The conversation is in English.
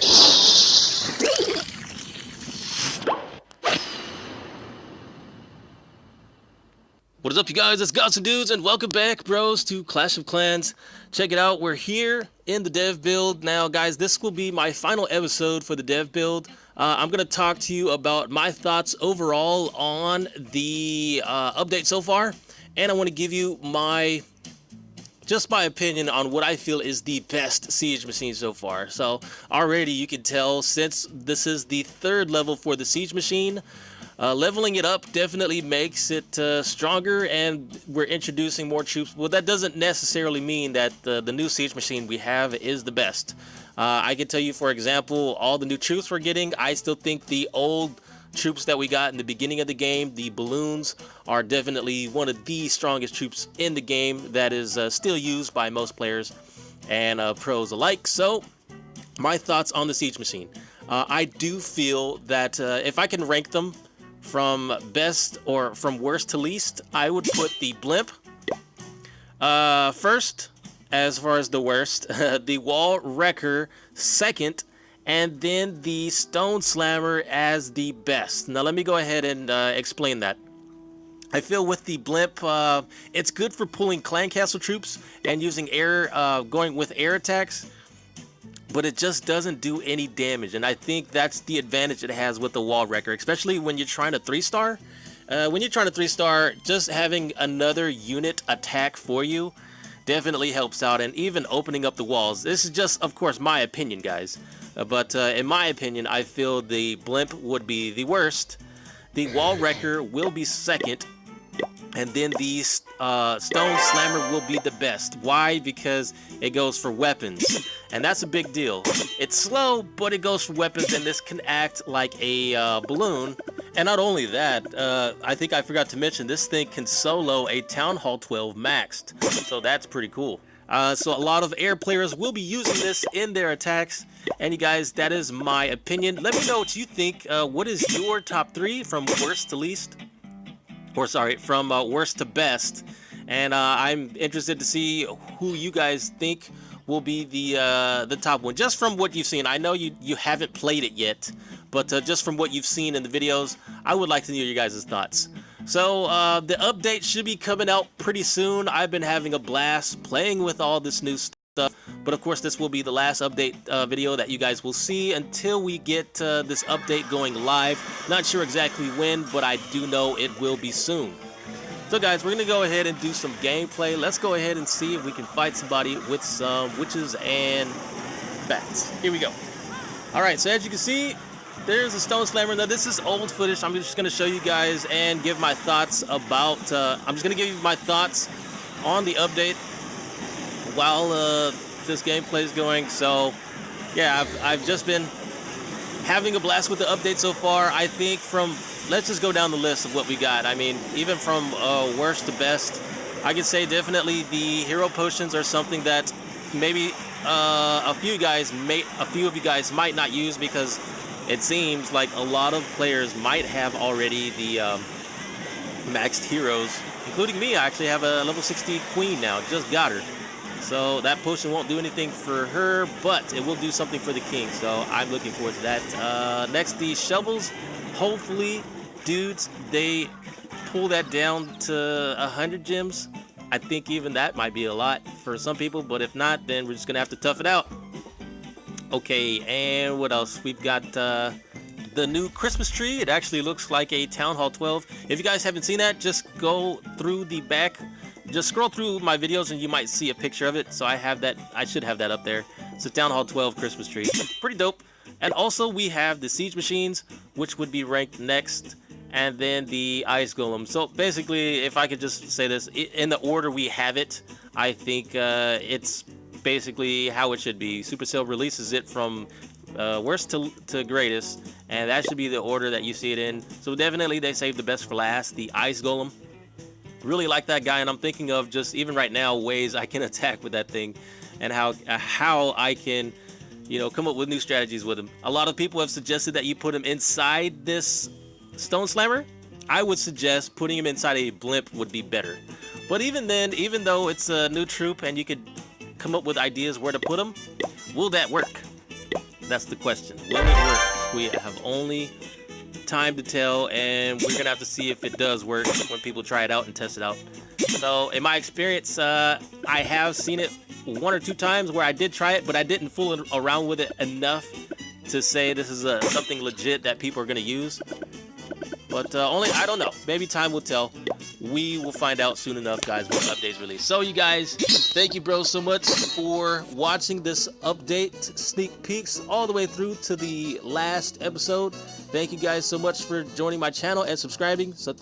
What is up, you guys? It's Gods and Dudes, and welcome back, bros, to Clash of Clans. Check it out. We're here in the dev build. Now, guys, this will be my final episode for the dev build. I'm going to talk to you about my thoughts overall on the update so far, and I want to give you my opinion on what I feel is the best siege machine so far. So already you can tell, since this is the third level for the siege machine, leveling it up definitely makes it stronger, and we're introducing more troops. Well, that doesn't necessarily mean that the new siege machine we have is the best. I can tell you, for example, all the new troops we're getting, I still think the old troops that we got in the beginning of the game, the balloons, are definitely one of the strongest troops in the game that is still used by most players and pros alike. So my thoughts on the siege machine. I do feel that if I can rank them from best or from worst to least, I would put the blimp first as far as the worst, the wall wrecker second, and then the stone slammer as the best. Now let me go ahead and explain that. I feel with the blimp, it's good for pulling clan castle troops and using air, going with air attacks, but it just doesn't do any damage, and I think that's the advantage it has with the wall wrecker, especially when you're trying to 3-star. When you're trying to 3-star, just having another unit attack for you definitely helps out, and even opening up the walls. This is just, of course, my opinion, guys. But in my opinion, I feel the blimp would be the worst. The wall wrecker will be second. And then the stone slammer will be the best. Why? Because it goes for weapons. And that's a big deal. It's slow, but it goes for weapons, and this can act like a balloon. And not only that, I think I forgot to mention, this thing can solo a Town Hall 12 maxed. So that's pretty cool. So a lot of air players will be using this in their attacks. And you guys, that is my opinion. Let me know what you think. What is your top 3 from worst to least? Or sorry, from worst to best. And I'm interested to see who you guys think will be the top one, just from what you've seen. I know you haven't played it yet, but just from what you've seen in the videos, I would like to hear your guys' thoughts. So the update should be coming out pretty soon. I've been having a blast playing with all this new stuff, but of course this will be the last update video that you guys will see until we get this update going live. Not sure exactly when, but I do know it will be soon. So guys, we're gonna go ahead and do some gameplay. Let's go ahead and see if we can fight somebody with some witches and bats. Here we go. Alright, so as you can see, there's a stone slammer. Now this is old footage. I'm just gonna show you guys and give my thoughts about I'm just gonna give you my thoughts on the update while this gameplay is going. So yeah, I've just been having a blast with the update so far. I think let's just go down the list of what we got. I mean, even from worst to best, I could say definitely the hero potions are something that maybe a few of you guys might not use, because it seems like a lot of players might have already the maxed heroes, including me. I actually have a level 60 queen now, just got her. So that potion won't do anything for her, but it will do something for the king. So I'm looking forward to that. Next, the shovels. Hopefully, dudes, they pull that down to 100 gems. I think even that might be a lot for some people, but if not, then we're just gonna have to tough it out. Okay, and what else? We've got the new Christmas tree. It actually looks like a Town Hall 12. If you guys haven't seen that, just go through the back. Just scroll through my videos and you might see a picture of it. So I have that. I should have that up there. It's a Town Hall 12 Christmas tree. Pretty dope. And also we have the siege machines, which would be ranked next, and then the ice golem. So basically, if I could just say this in the order we have it, I think it's basically how it should be. Supercell releases it from worst to greatest, and that should be the order that you see it in. So definitely they saved the best for last. The ice golem, really like that guy, and I'm thinking of just even right now ways I can attack with that thing, and how I can, you know, come up with new strategies with him. A lot of people have suggested that you put him inside this stone slammer. I would suggest putting him inside a blimp would be better. But even then, even though it's a new troop and you could come up with ideas where to put him, will that work? That's the question. Will it work? We have only time to tell, and we're gonna have to see if it does work when people try it out and test it out. So in my experience, I have seen it 1 or 2 times where I did try it, but I didn't fool around with it enough to say this is something legit that people are gonna use. But I don't know. Maybe time will tell. We will find out soon enough, guys, when updates release. So you guys, thank you, bro, so much for watching this update sneak peeks all the way through to the last episode. Thank you guys so much for joining my channel and subscribing. So thank